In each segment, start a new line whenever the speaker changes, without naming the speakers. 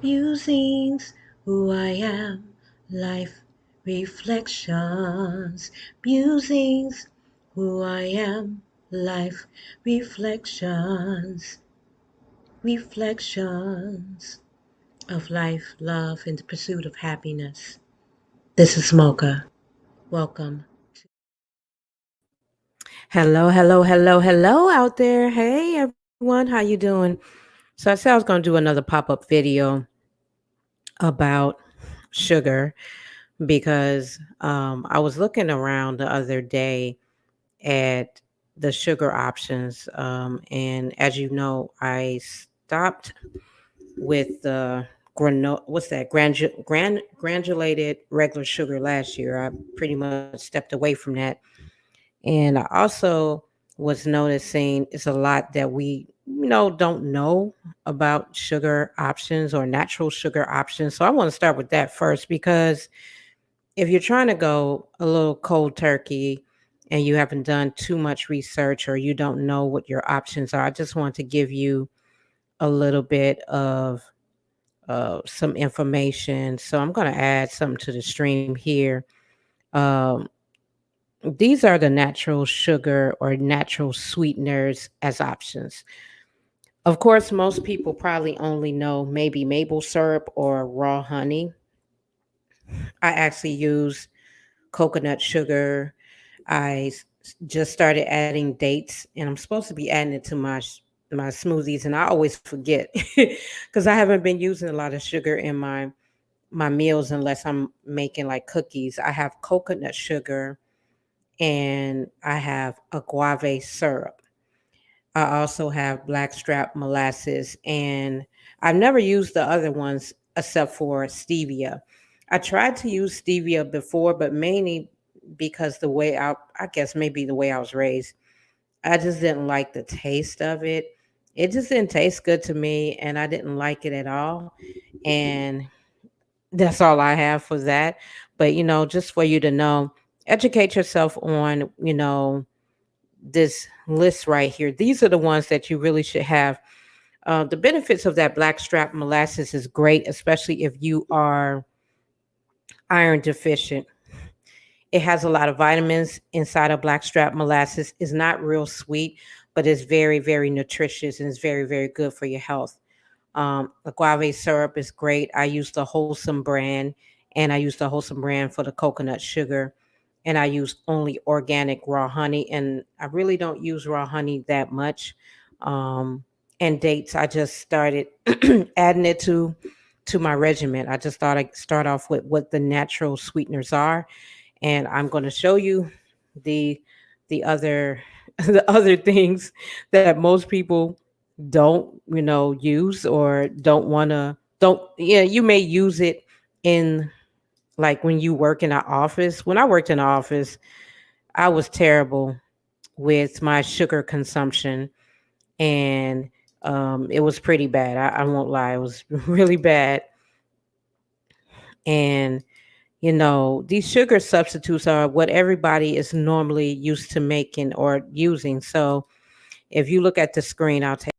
Musings, who I am, life reflections. Musings, who I am, life reflections. Reflections of life, love, and the pursuit of happiness. This is Mocha. Welcome. Hello, hello, hello, hello out there. Hey everyone, how you doing? So I said I was going to do another pop-up video about sugar because I was looking around the other day at the sugar options. And as you know, I stopped with the what's that granulated regular sugar last year. I pretty much stepped away from that. And I also was noticing it's a lot that we don't know about sugar options or natural sugar options. So I want to start with that first because if you're trying to go a little cold turkey and you haven't done too much research or you don't know what your options are, I just want to give you a little bit of some information. So I'm going to add something to the stream here. Um, these are the natural sugar or natural sweeteners as options. Of course, most people probably only know maybe maple syrup or raw honey. I actually use coconut sugar. Just started adding dates, and I'm supposed to be adding it to my smoothies, and I always forget because I haven't been using a lot of sugar in my meals unless I'm making like cookies. I have coconut sugar and I have agave syrup. I also have blackstrap molasses, and I've never used the other ones except for stevia. I tried to use stevia before, but mainly because I guess maybe the way I was raised, I just didn't like the taste of it. It just didn't taste good to me, and I didn't like it at all. And that's all I have for that. But, just for you to know, educate yourself on, this list right here. These are the ones that you really should have. The benefits of that blackstrap molasses is great, especially if you are iron deficient. It has a lot of vitamins inside of blackstrap molasses. It's not real sweet, but it's very, very nutritious and it's very, very good for your health. Agave syrup is great. I use the Wholesome brand, and I use the Wholesome brand for the coconut sugar. And I use only organic raw honey, and I really don't use raw honey that much. Um, and dates, I just started adding it to my regimen. I just thought I'd start off with what the natural sweeteners are, and I'm going to show you the the other the other things that most people don't use or don't yeah, you may use it in like when you work in an office. When I worked in an office, I was terrible with my sugar consumption, and it was pretty bad. I won't lie, it was really bad. And these sugar substitutes are what everybody is normally used to making or using. So if you look at the screen, I'll take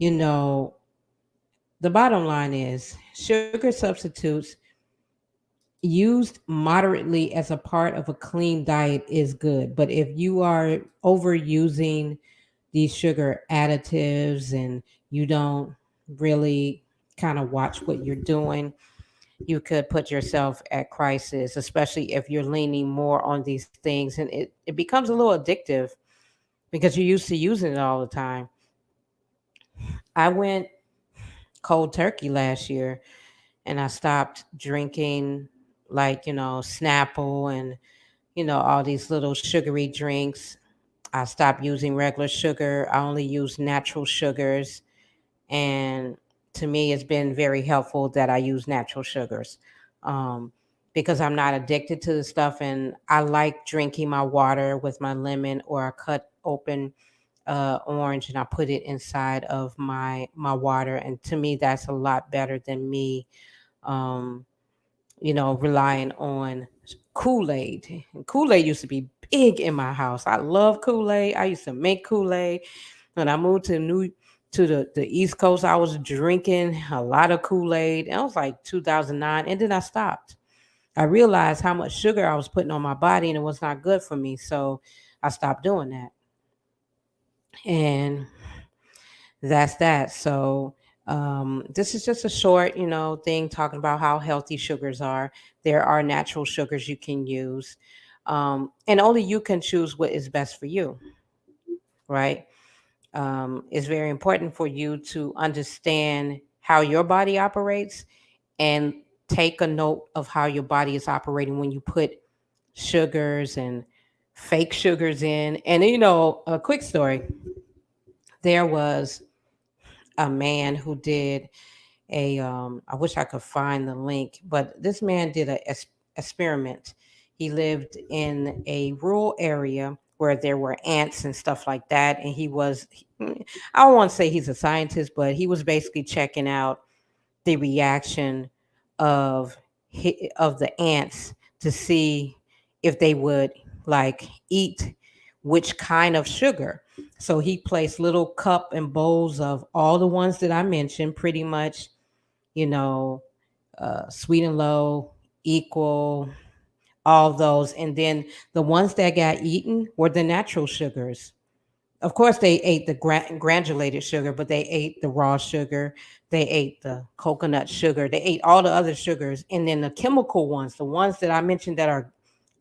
You know, the bottom line is sugar substitutes used moderately as a part of a clean diet is good. But if you are overusing these sugar additives and you don't really kind of watch what you're doing, you could put yourself at crisis, especially if you're leaning more on these things. And it becomes a little addictive because you're used to using it all the time. I went cold turkey last year and I stopped drinking like, Snapple and, all these little sugary drinks. I stopped using regular sugar. I only use natural sugars. And to me, it's been very helpful that I use natural sugars um, because I'm not addicted to the stuff. And I like drinking my water with my lemon, or I cut open orange and I put it inside of my water. And to me, that's a lot better than me, um, relying on Kool-Aid. Kool-Aid used to be big in my house. I love Kool-Aid. I used to make Kool-Aid. When I moved to the East Coast, I was drinking a lot of Kool-Aid. And it was like 2009. And then I stopped. I realized how much sugar I was putting on my body and it was not good for me. So I stopped doing that. And that's that. So this is just a short, thing talking about how healthy sugars are. There are natural sugars you can use, and only you can choose what is best for you, right? It's very important for you to understand how your body operates and take a note of how your body is operating when you put sugars and fake sugars in. And a quick story: there was a man who did I wish I could find the link, but this man did a experiment. He lived in a rural area where there were ants and stuff like that, and I don't want to say he's a scientist, but he was basically checking out the reaction of of the ants to see if they would like eat which kind of sugar. So he placed little cup and bowls of all the ones that I mentioned, pretty much, you know, sweet and low, equal, all those. And then the ones that got eaten were the natural sugars. Of course, they ate the granulated sugar, but they ate the raw sugar. They ate the coconut sugar. They ate all the other sugars. And then the chemical ones, the ones that I mentioned that are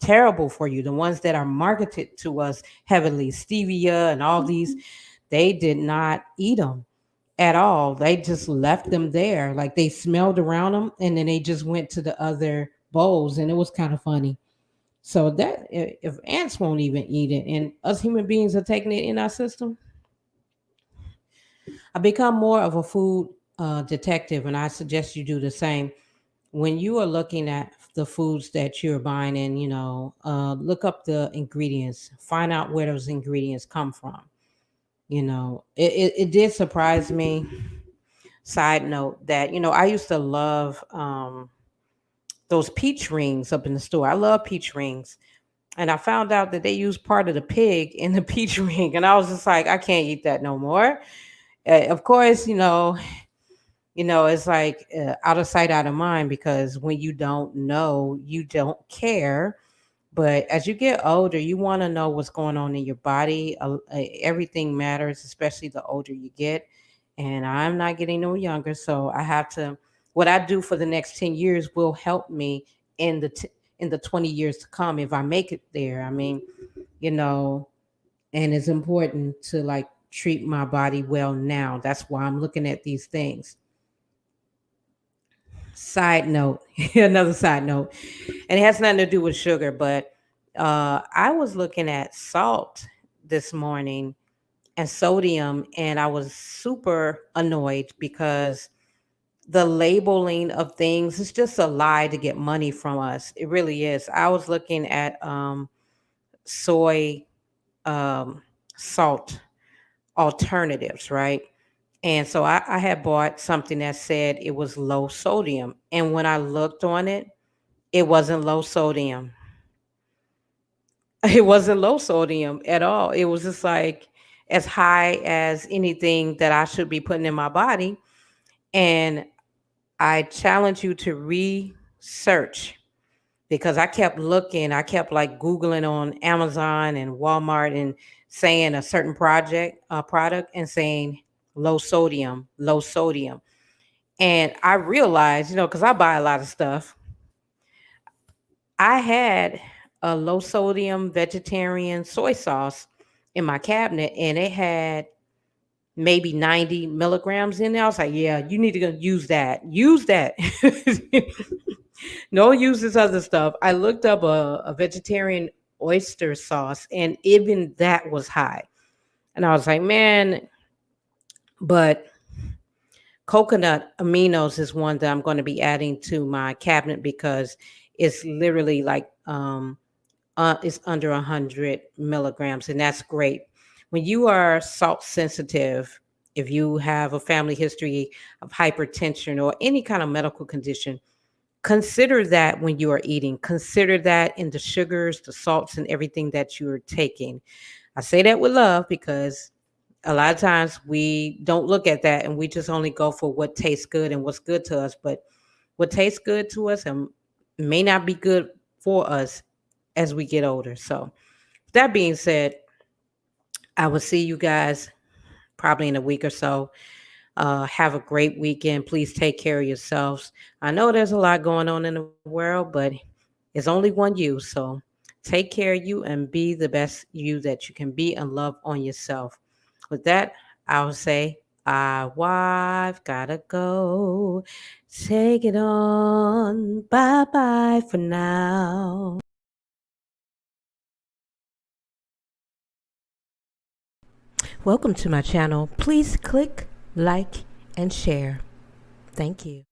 terrible for you, the ones that are marketed to us heavily, stevia and all these, they did not eat them at all. They just left them there. Like they smelled around them and then they just went to the other bowls. And it was kind of funny. So that if ants won't even eat it and us human beings are taking it in our system, I become more of a food detective and I suggest you do the same. When you are looking at the foods that you're buying in, look up the ingredients, find out where those ingredients come from. It did surprise me. Side note that, I used to love those peach rings up in the store. I love peach rings. And I found out that they use part of the pig in the peach ring. And I was just like, I can't eat that no more. Of course, it's like out of sight, out of mind, because when you don't know, you don't care. But as you get older, you want to know what's going on in your body. Everything matters, especially the older you get. And I'm not getting no younger, so I have to. What I do for the next 10 years will help me in in the 20 years to come if I make it there. I mean, you know, and it's important to like treat my body well now. That's why I'm looking at these things. Side note, another side note, and it has nothing to do with sugar, but I was looking at salt this morning and sodium, and I was super annoyed because the labeling of things is just a lie to get money from us. It really is. I was looking at soy um, salt alternatives, right? And so I had bought something that said it was low sodium. And when I looked on it, it wasn't low sodium. It wasn't low sodium at all. It was just like as high as anything that I should be putting in my body. And I challenge you to research because I kept looking, I kept like Googling on Amazon and Walmart and saying a certain product and saying low sodium, low sodium. And I realized, because I buy a lot of stuff, I had a low sodium vegetarian soy sauce in my cabinet and it had maybe 90 milligrams in there. I was like, yeah, you need to go use that. Use that. No, use this other stuff. I looked up a vegetarian oyster sauce and even that was high. And I was like, man, but coconut aminos is one that I'm going to be adding to my cabinet because it's literally like it's under 100 milligrams, and that's great. When you are salt sensitive, if you have a family history of hypertension or any kind of medical condition, consider that when you are eating. Consider that in the sugars, the salts, and everything that you're taking. I say that with love because a lot of times we don't look at that and we just only go for what tastes good and what's good to us. But what tastes good to us and may not be good for us as we get older. So, that being said, I will see you guys probably in a week or so. Have a great weekend. Please take care of yourselves. I know there's a lot going on in the world, but it's only one you. So take care of you and be the best you that you can be and love on yourself. With that, I'll say, I've gotta go. Take it on. Bye bye for now. Welcome to my channel. Please click, like, and share. Thank you.